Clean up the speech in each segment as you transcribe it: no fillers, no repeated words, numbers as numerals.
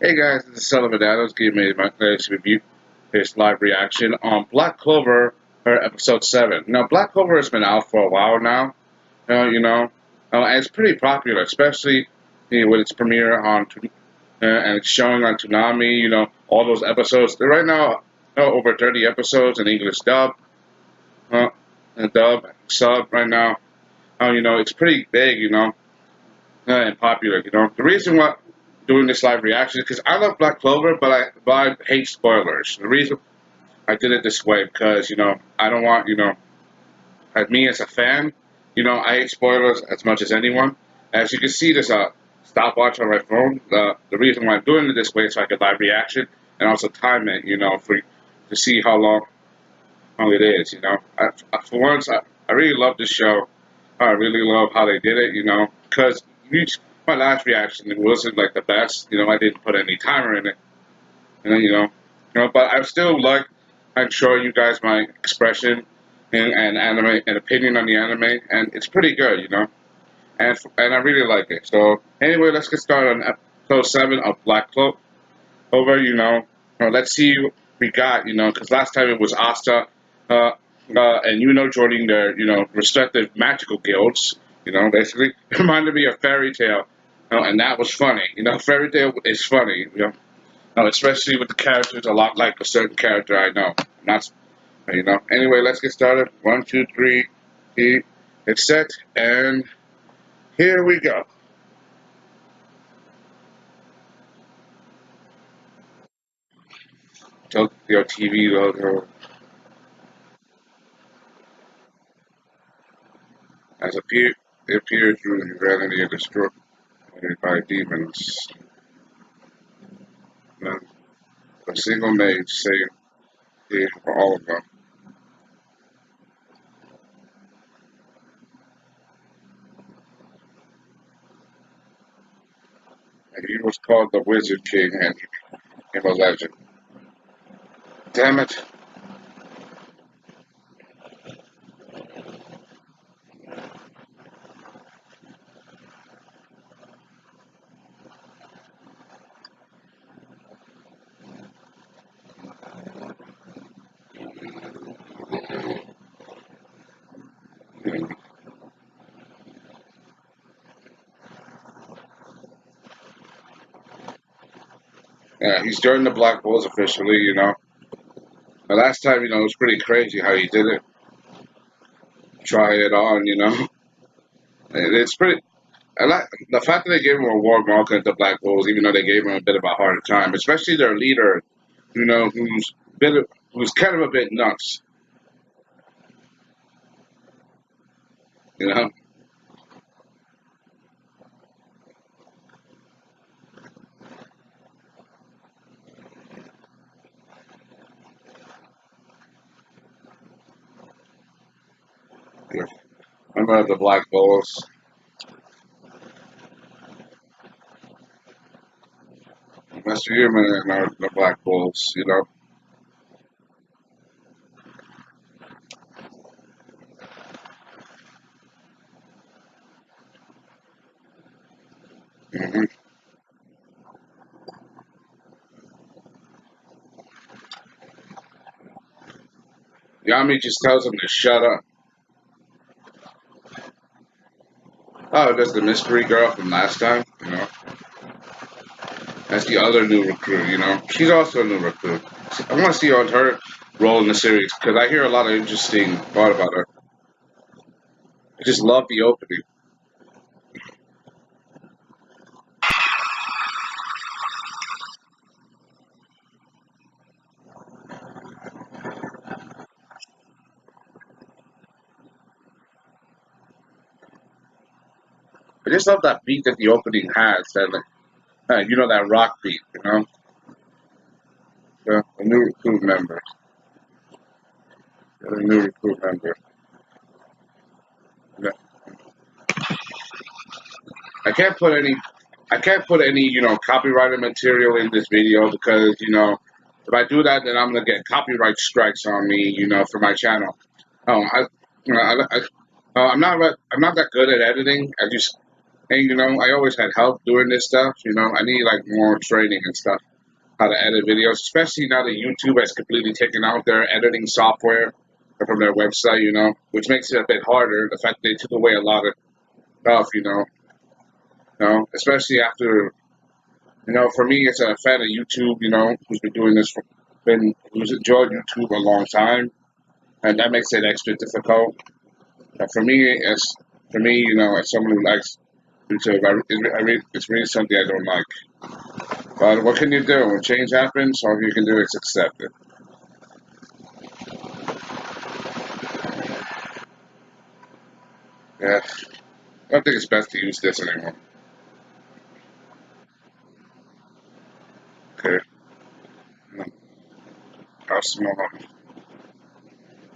Hey guys, this is Sellavin. Let's give me my latest review, this live reaction on Black Clover, episode 7. Now, Black Clover has been out for a while now, and it's pretty popular, especially with its premiere on and it's showing on Toonami. All those episodes. They're right now over 30 episodes in English uh, dub, sub right now. It's pretty big, and popular. The reason why I'm doing this live reaction is because I love Black Clover, but I hate spoilers. The reason I did it this way because I don't want as me as a fan, I hate spoilers as much as anyone. As you can see, there's a stopwatch on my phone. The reason why I'm doing it this way is so I can live reaction and also time it, to see how long it is. For once, I really love this show. I really love how they did it, because my last reaction it wasn't like the best. I didn't put any timer in it, but I still like I'm showing you guys my expression and anime and opinion on the anime, and it's pretty good, and I really like it. So anyway, let's get started on episode 7 of Black Clover. Let's see what we got, because last time it was Asta, and joining their respective magical guilds. Basically it reminded me of Fairy Tale, and that was funny. Fairy Tale is funny, especially with the characters a lot like a certain character I know. Not, Anyway, let's get started. 1, 2, 3, it's set, and here we go. Tokyo TV logo it appears through humanity and destroyed by demons. Then a single mage saved for all of them. And he was called the Wizard King, and he became a legend. Damn it. Yeah, he's joined the Black Bulls officially. The last time, it was pretty crazy how he did it. Try it on. It's pretty. I like the fact that they gave him a warm welcome to Black Bulls, even though they gave him a bit of a harder time, especially their leader, who's kind of a bit nuts. You know, remember the Black Bulls? Mr. Human and the Black Bulls. hmm Yami just tells him to shut up. Oh, that's the mystery girl from last time. That's the other new recruit. She's also a new recruit. I want to see on her role in the series because I hear a lot of interesting thought about her. I just love the opening. I just love that beat that the opening has. That rock beat. The new recruit member. The new recruit member. Yeah. I can't put any. I can't put any, copyrighted material in this video because, if I do that, then I'm gonna get copyright strikes on me, for my channel. I, you know, I'm not that good at editing. And I always had help doing this stuff. I need like more training and stuff, how to edit videos, especially now that YouTube has completely taken out their editing software from their website. Which makes it a bit harder. The fact they took away a lot of stuff. Especially after for me, it's a fan of YouTube. Who's been doing this who's enjoyed YouTube a long time, and that makes it extra difficult. For me, as someone who likes YouTube, it's really something I don't like. But what can you do? When change happens, all you can do is accept it. Yeah, I don't think it's best to use this anymore. Okay, how small,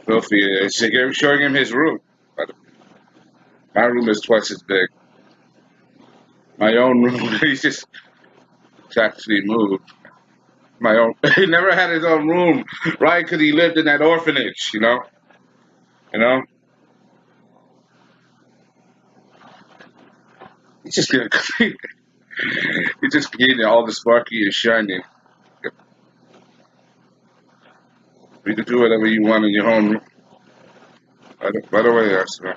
filthy it is. Showing him his room. But my room is twice as big. My own room, he's just actually moved. My own, he never had his own room, right? Because he lived in that orphanage, You know, he's just gonna, he's just getting all the sparky and shiny. You can do whatever you want in your own room. By the way, Asta,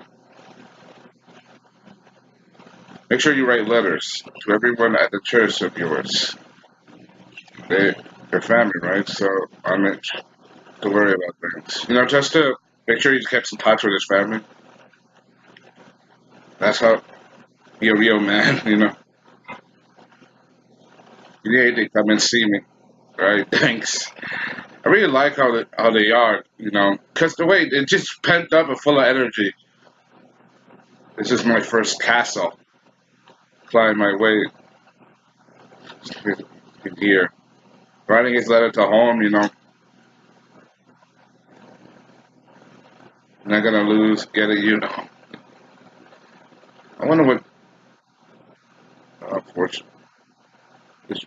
make sure you write letters to everyone at the church of yours. They, they're family, right? So I'm not to worry about things. Just to make sure he keeps in touch with his family. That's how be a real man. Yeah, they come and see me. Right? Thanks. I really like how they are. Because the way they're just pent up and full of energy. This is my first castle. Flying my way in here. Writing his letter to home. Not gonna lose. Get it. I wonder what. Fortune. Is-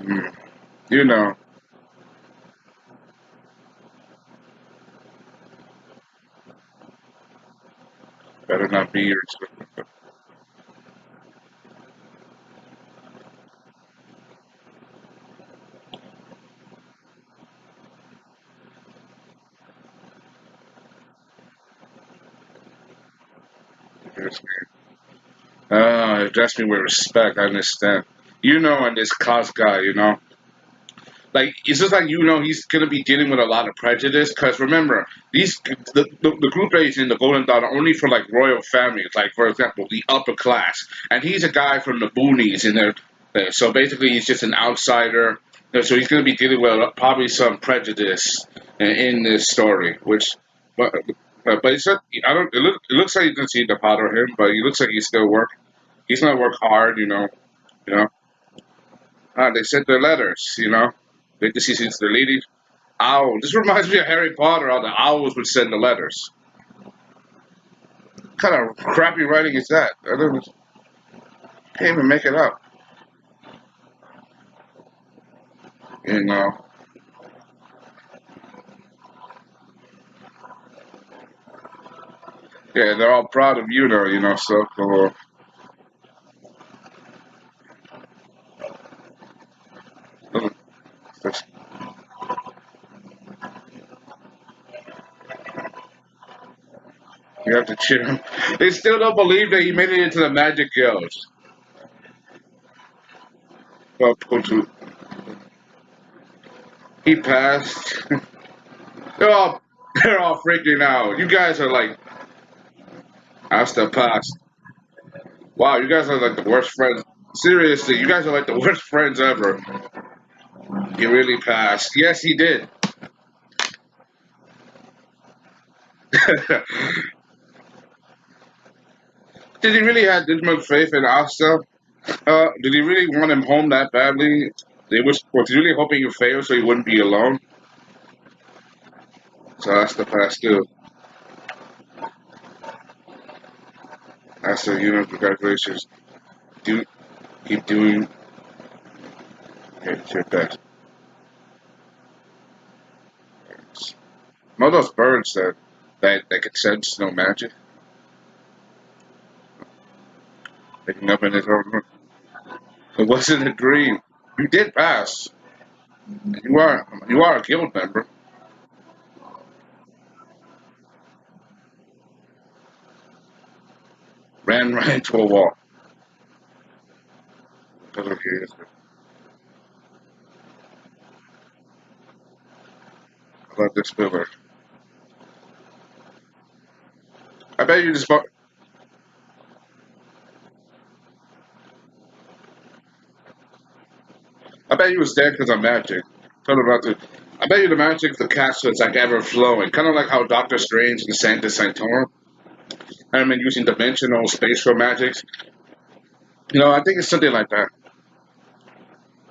mm, you know. Better not be your. Address me with respect. I understand. And this cos guy. Like it's just like he's gonna be dealing with a lot of prejudice. Because remember, the group that he's in the Golden Dawn are only for like royal families. Like for example, the upper class, and he's a guy from the boonies in there. So basically, he's just an outsider. So he's gonna be dealing with probably some prejudice in this story, which. But, but it's not, I don't. It looks like you can see the pot of him, but he looks like he's still work. He's gonna work hard. You know. They sent their letters. Good to see since the lady owl. This reminds me of Harry Potter. How the owls would send the letters. What kind of crappy writing is that? Can't even make it up. You know. Yeah, they're all proud of you, though. So uh, you have to cheer him. They still don't believe that he made it into the Magic Guilds. Well, he passed. They're all they're all freaking out. You guys are like Asta passed. Wow, you guys are like the worst friends. Seriously, you guys are like the worst friends ever. He really passed. Yes, he did. Did he really have this much faith in Asta? Did he really want him home that badly? Was he really hoping he failed so he wouldn't be alone? So that's the past too. Asta, congratulations. Do keep doing your best. Know those birds that could sense no magic? Picking up in his own room. It wasn't a dream. You did pass. You are a guild member. Ran right into a wall. Okay, how about this pillar? I bet you just. I bet you was dead because of magic. Talking about the. I bet you the magic's the castle is like ever flowing, kind of like how Doctor Strange and Sanctus Sanctorum. I mean, using dimensional spatial magics. I think it's something like that.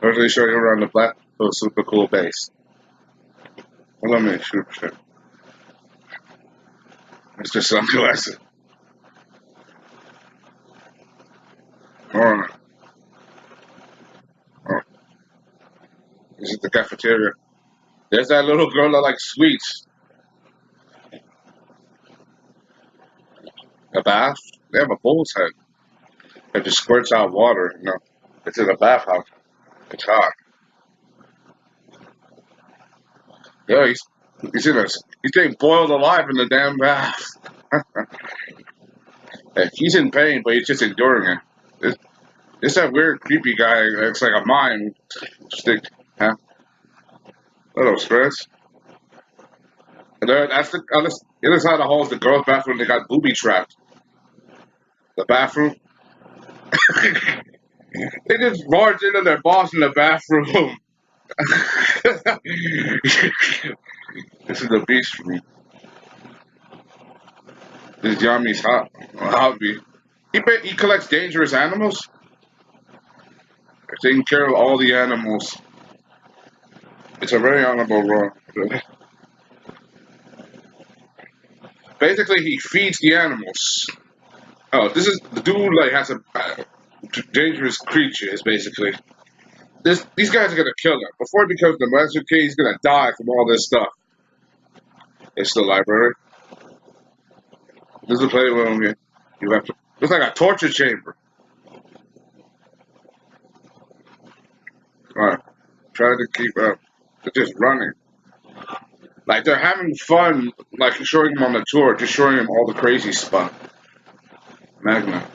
I was really sure you were on the black, super cool base. Well, let me shoot. It's just sunglasses. Oh, oh, this is the cafeteria. There's that little girl that likes sweets. A bath. They have a bull's head. It just squirts out water. It's in a bathhouse. It's hot. Yeah, he's getting boiled alive in the damn bath. Hey, he's in pain, but he's just enduring it. It's that weird, creepy guy. It's like a mime. Stick, huh? Little stress. And that's the other side of the hall is the girls' bathroom. They got booby trapped. The bathroom. They just barged into their boss in the bathroom. This is the beast for me. This Yami's hobby. He collects dangerous animals. Taking care of all the animals. It's a very honorable role. Basically, he feeds the animals. Oh, this is the dude. Like has a dangerous creatures. Basically, these guys are gonna kill him before he becomes the master king. He's gonna die from all this stuff. It's the library. This is a playroom. You have to. It's like a torture chamber. All right, try to keep up. They're just running. Like they're having fun, like showing him on the tour, just showing him all the crazy stuff. Magna.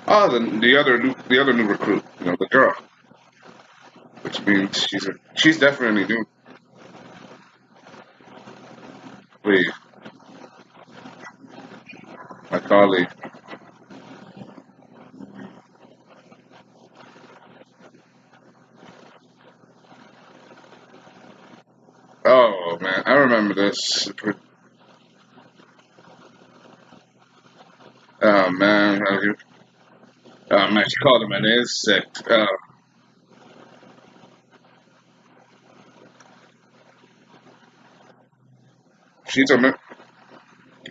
Oh, the other new recruit, the girl, which means she's definitely new. Wait, my colleague. Oh man, I remember this. Oh man, oh man, she called him an insect. She's a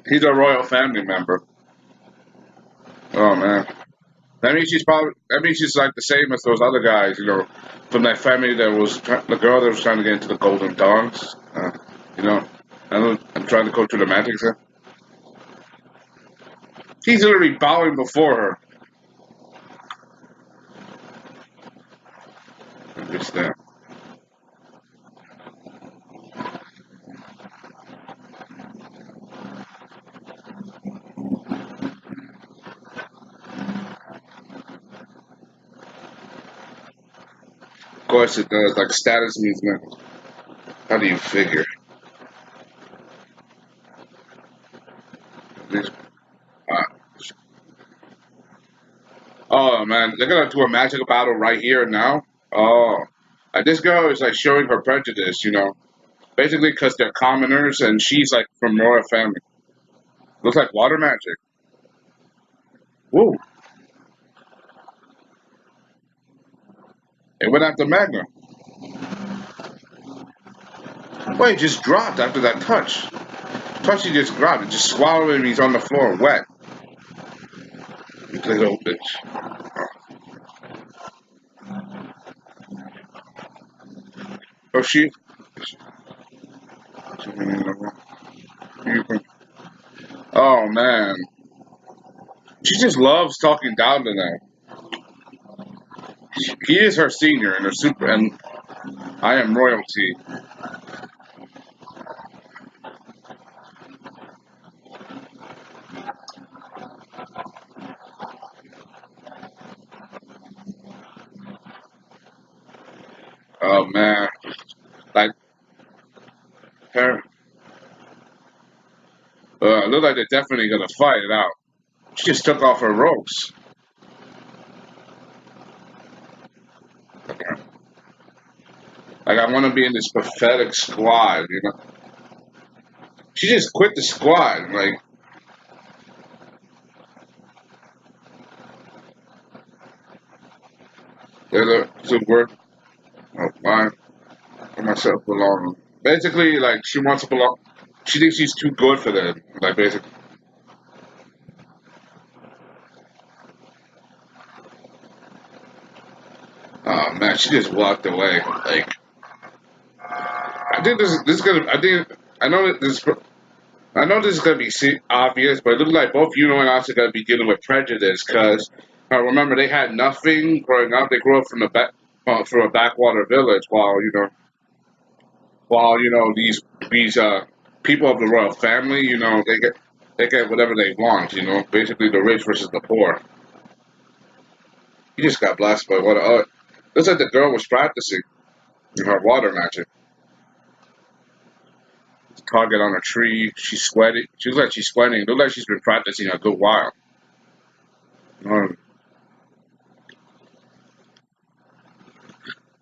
he's a royal family member. Oh man. That means she's like the same as those other guys, from that family that was the girl that was trying to get into the Golden Dawns. You know, I'm trying to go through the magic set. He's literally bowing before her. Understand? Of course it does. Like status means nothing. How do you figure? This, uh, oh man, they're gonna do a magic battle right here now. Oh, this girl is like showing her prejudice. Basically because they're commoners and she's like from royal family. Looks like water magic. Woo! It went after Magna. Wait, just dropped after that touch. Touch he just dropped. It just swallowed him. He's on the floor, wet. You little bitch. Oh, she. Oh man. She just loves talking down to them. He is her senior and her super, and I am royalty. Oh man, like her. Look like they're definitely gonna fight it out. She just took off her ropes. Like I want to be in this pathetic squad, you know. She just quit the squad. Like they're the work. Oh, fine. For myself belong. Basically, like she wants to belong. She thinks she's too good for them. Like basically, oh man, she just walked away. Like I think this is gonna. I think I know that this. I know this is gonna be obvious, but it looks like both you and us are gonna be dealing with prejudice because remember they had nothing growing up. They grew up from a backwater village, while these people of the royal family, they get whatever they want. Basically the rich versus the poor. He just got blasted by water. Oh, looks like the girl was practicing her water magic. Target on a tree. She's sweating. She looks like she's sweating. It looks like she's been practicing a good while. Um,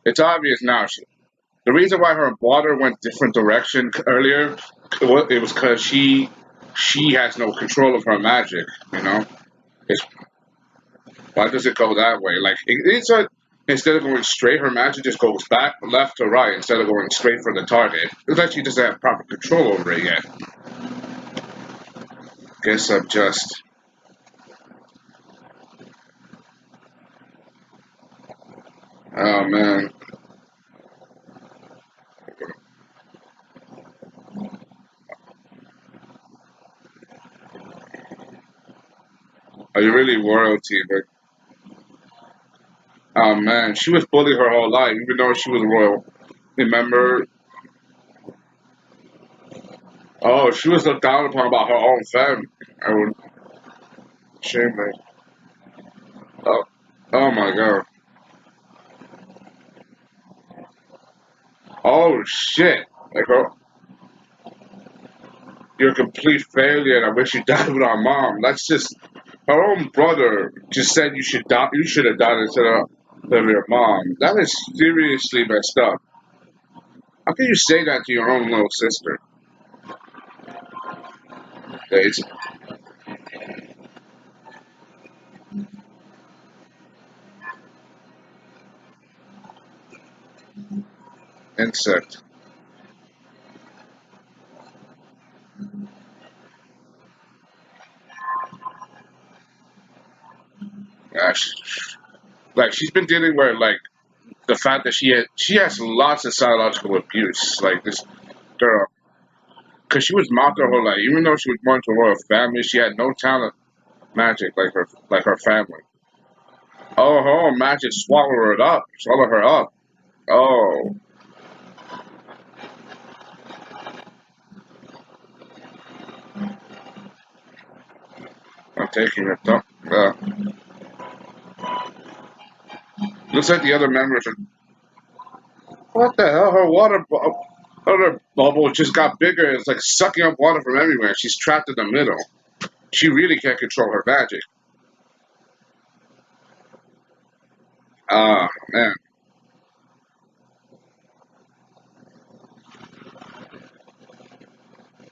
it's obvious now. The reason why her water went different direction earlier, it was because she has no control of her magic. It's, why does it go that way? Like it's like instead of going straight, her magic just goes back left to right instead of going straight for the target. It's like she doesn't have proper control over it yet. Guess I'm just. Oh man, are you really royalty? But oh man, she was bullied her whole life, even though she was royal. Remember? Oh, she was looked down upon by her own family. I would shame her. Oh, oh my god. Oh shit! Like, oh, you're a complete failure, and I wish you died with our mom. That's just her own brother just said you should die. You should have died instead of your mom. That is seriously messed up. How can you say that to your own little sister? It's insect. Gosh, like she's been dealing with like the fact that she has lots of psychological abuse. Like this girl, because she was mocked her whole life. Even though she was born to a royal family, she had no talent magic like her family. Oh, her own magic swallow her up. Oh, I'm taking a dump. Looks like the other members are. What the hell? Her bubble just got bigger. It's like sucking up water from everywhere. She's trapped in the middle. She really can't control her magic. Ah, man.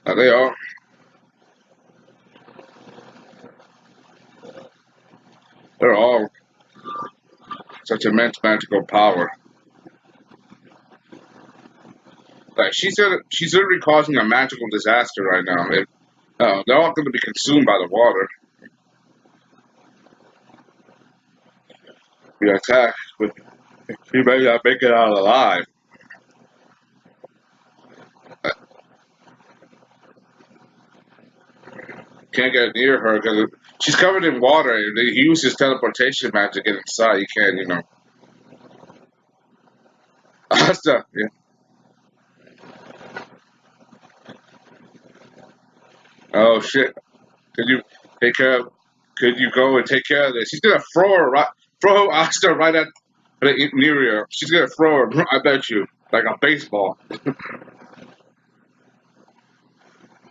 They all. They're all such immense magical power. Like she's literally causing a magical disaster right now. They're all going to be consumed by the water. Be attacked, but she may not make it out alive. can't get near her because she's covered in water. And he uses teleportation magic to get inside. You can't, you know. Asta, yeah. Oh shit! Could you take care of? Could you go and take care of this? She's gonna throw Asta right at near her. She's gonna throw her. I bet you, like a baseball.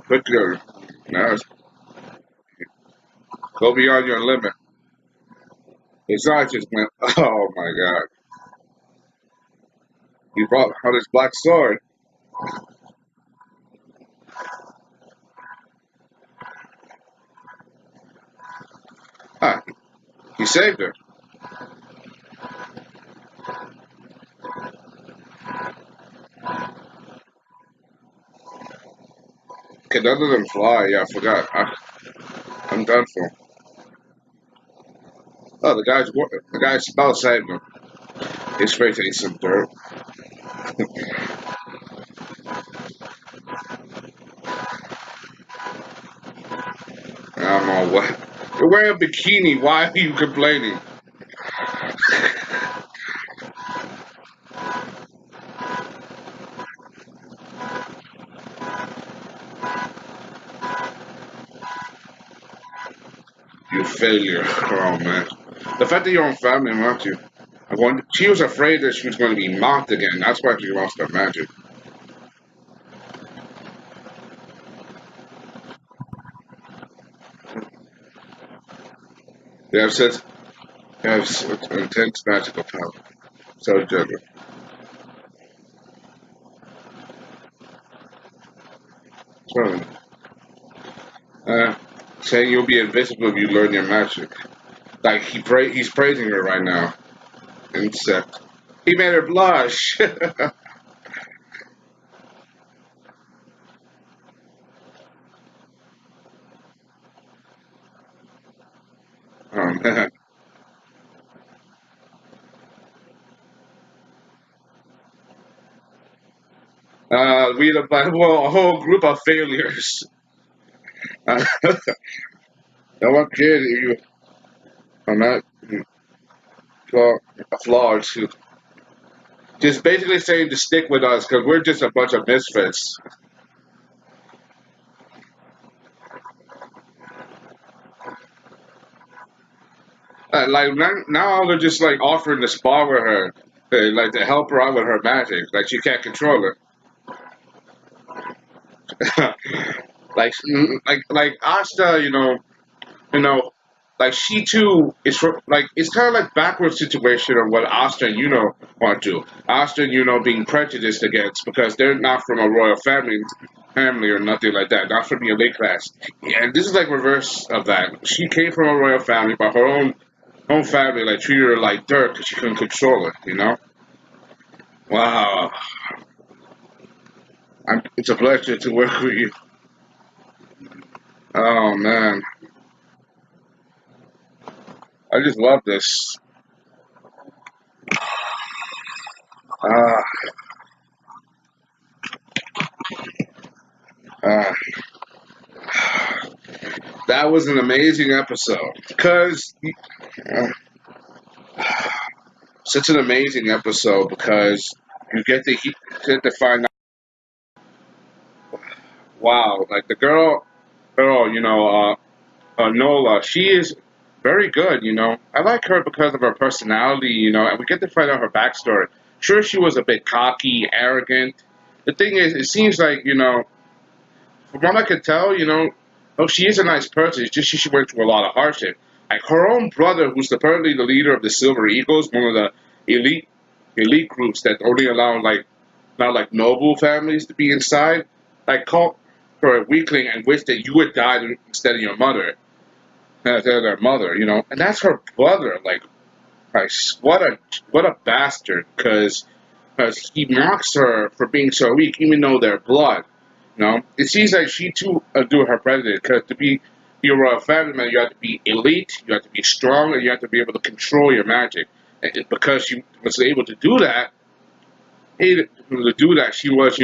Put your, no, go beyond your limit. It's not just, man. Oh my god! You brought out his black sword. Ah, he saved her. Can none of them fly? Yeah, I forgot. I'm done for. Oh, the guy's spell saved him. His face ate some dirt. I don't know what. You're wearing a bikini. Why are you complaining? You failure. Oh man. The fact that you're on family mocked you. She was afraid that she was going to be mocked again. That's why she lost her magic. They have said they have intense magical power. So gentle. So, uh, saying you'll be invisible if you learn your magic. Like he's praising her right now. Insect. He made her blush. Oh man. We the well, a whole group of failures. No one cared if you are not flaw, flaws. Just basically saying to stick with us because we're just a bunch of misfits. Like now they're just like offering to spar with her, like to help her out with her magic. Like she can't control it. like Asta, you know, like she too is like it's kind of like backward situation of what Asta and want to. Asta and being prejudiced against because they're not from a royal family or nothing like that, not from the elite class. And this is like reverse of that. She came from a royal family, but her own family like treated her like dirt because she couldn't control it. Wow, it's a pleasure to work with you. Oh man, I just love this. Ah, ah. That was an amazing episode. Such an amazing episode because you get to find out. Wow, like the girl, Nola, she is very good. I like her because of her personality. And we get to find out her backstory. Sure, she was a bit cocky, arrogant. The thing is, it seems like from what I could tell, oh, she is a nice person. It's just she went through a lot of hardship. Like her own brother, who's apparently the leader of the Silver Eagles, one of the elite groups that only allow like not like noble families to be inside, like called her a weakling and wished that you would die instead of your mother, instead of their mother, and that's her brother. Like, what a bastard, because he mocks her for being so weak, even though they're blood. It seems like she too do her president because to be your royal family man, you have to be elite, you have to be strong, and you have to be able to control your magic. And because she was able to do that, she was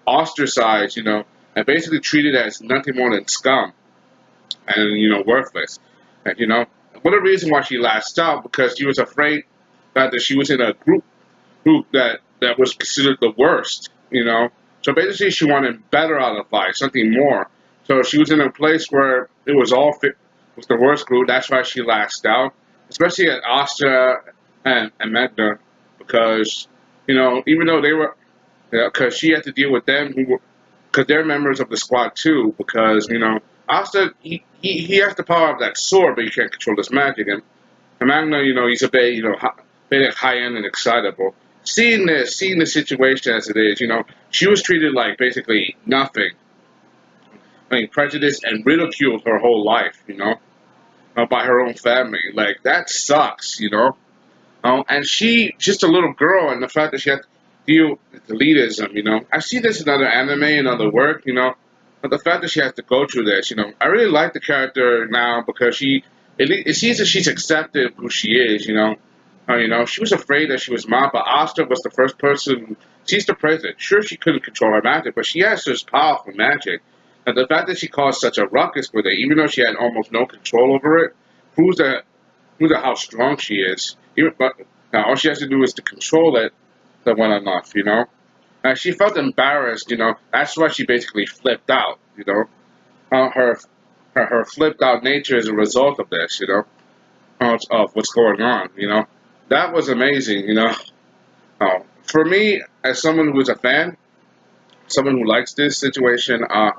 ostracized, and basically treated as nothing more than scum. and worthless. And one of the reasons why she lashed out because she was afraid that she was in a group that was considered the worst. So basically she wanted better out of life, something more. So she was in a place where it was all fit was the worst group. That's why she lashed out, especially at Asta and Magna, because even though they were, because she had to deal with them who were, because they're members of the squad too. Because Asta he has the power of that sword, but he can't control his magic. And Magna, he's a bit bit high end and excitable. Seeing the situation as it is, she was treated like basically nothing. I mean, prejudiced and ridiculed her whole life, by her own family. Like that sucks. And she just a little girl, and the fact that she had to deal with elitism. I see this in other anime and other work. But the fact that she has to go through this. I really like the character now because it seems that she's accepted who she is. She was afraid that she was mobbed, but Asta was the first person. She's the president. Sure, she couldn't control her magic, but she has this powerful magic. And the fact that she caused such a ruckus with it, even though she had almost no control over it, proves how strong she is. But now all she has to do is to control it. That went enough. And she felt embarrassed. That's why she basically flipped out. Her flipped out nature is a result of this. Of what's going on. That was amazing. For me, as someone who is a fan, someone who likes this situation, I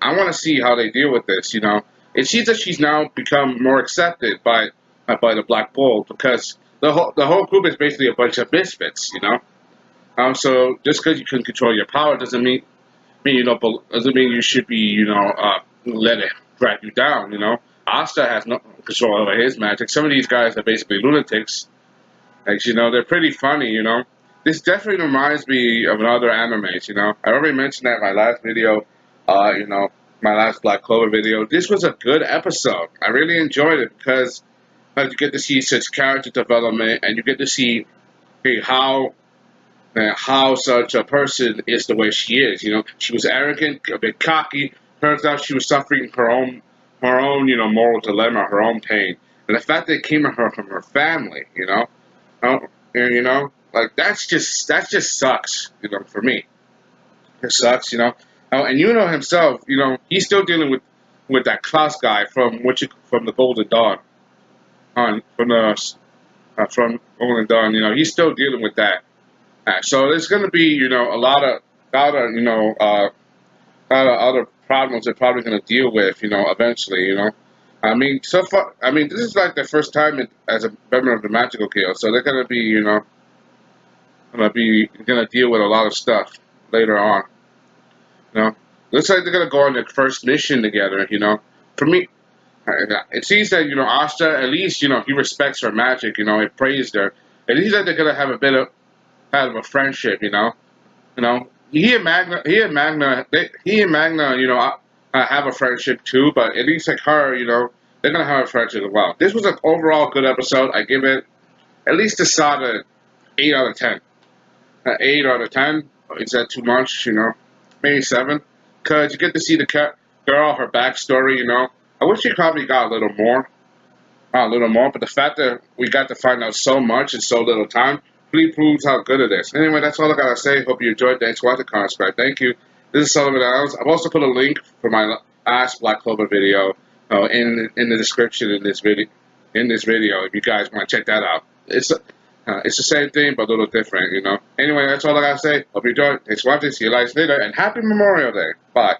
want to see how they deal with this. It seems that she's now become more accepted by the Black Bull because the whole group is basically a bunch of misfits. So just because you can control your power doesn't mean doesn't mean you should be let it drag you down. Asta has no control over his magic. Some of these guys are basically lunatics. Like, they're pretty funny. This definitely reminds me of other animes. I already mentioned that in my last video, my last Black Clover video. This was a good episode. I really enjoyed it because you get to see such character development and you get to see how such a person is the way she is. She was arrogant, a bit cocky. Turns out she was suffering her own moral dilemma, her own pain, and the fact that it came to her from her family. And like that just sucks. For me, it sucks. And himself. He's still dealing with that Klaus guy from the Golden Dawn, from Golden Dawn. He's still dealing with that. So there's going to be a lot of other problems they're probably going to deal with, eventually. I mean, so far, this is like their first time as a member of the Magical Guild, so they're going to be, going to deal with a lot of stuff later on. Looks like they're going to go on their first mission together. For me, it seems that Asta, at least he respects her magic. He praised her. It seems like they're going to have a bit of kind of a friendship. He and Magna, have a friendship too. But at least like her, they're gonna have a friendship as well. This was an overall good episode. I give it at least a solid 8 out of 10. 8 out of 10. Is that too much? Maybe 7. Cause you get to see the girl, her backstory. I wish she probably got a little more. But the fact that we got to find out so much in so little time really proves how good it is. Anyway, that's all I gotta say. Hope you enjoyed. Thanks for watching. Subscribe. Thank you. This is Sellavin. I've also put a link for my last Black Clover video in the description in this video. If you guys want to check that out, it's the same thing but a little different. Anyway, that's all I gotta say. Hope you enjoyed. Thanks for watching. See you guys later, and happy Memorial Day. Bye.